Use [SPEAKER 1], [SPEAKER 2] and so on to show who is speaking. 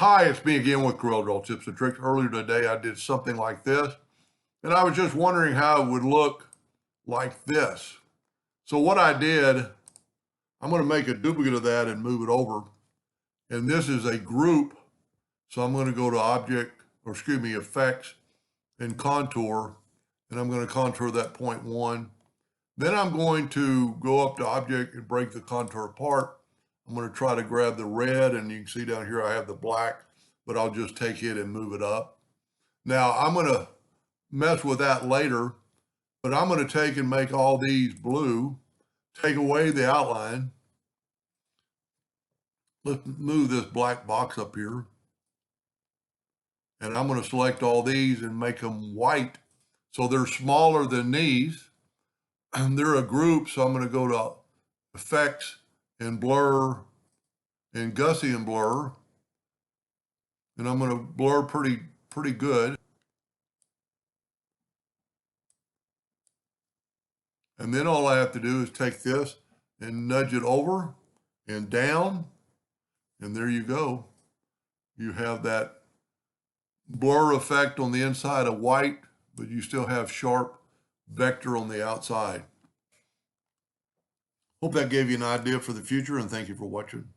[SPEAKER 1] Hi, it's me again with Corel Draw Tips and Tricks. Earlier today, I did something like this, and I was just wondering how it would look like this. So what I did, I'm going to make a duplicate of that and move it over. And this is a group, so I'm going to go to Object, or excuse me, Effects and Contour, and I'm going to contour that 0.1. Then I'm going to go up to Object and break the contour apart. I'm going to try to grab the red, and you can see down here I have the black, but I'll just take it and move it up. Now I'm going to mess with that later, but I'm going to take and make all these blue, take away the outline. Let's move this black box up here. And I'm going to select all these and make them white. So they're smaller than these. And they're a group, so I'm going to go to Effects and Blur and Gaussian Blur. And I'm going to blur pretty good. And then all I have to do is take this and nudge it over and down. And there you go. You have that blur effect on the inside of white, but you still have sharp vector on the outside. Hope that gave you an idea for the future, and thank you for watching.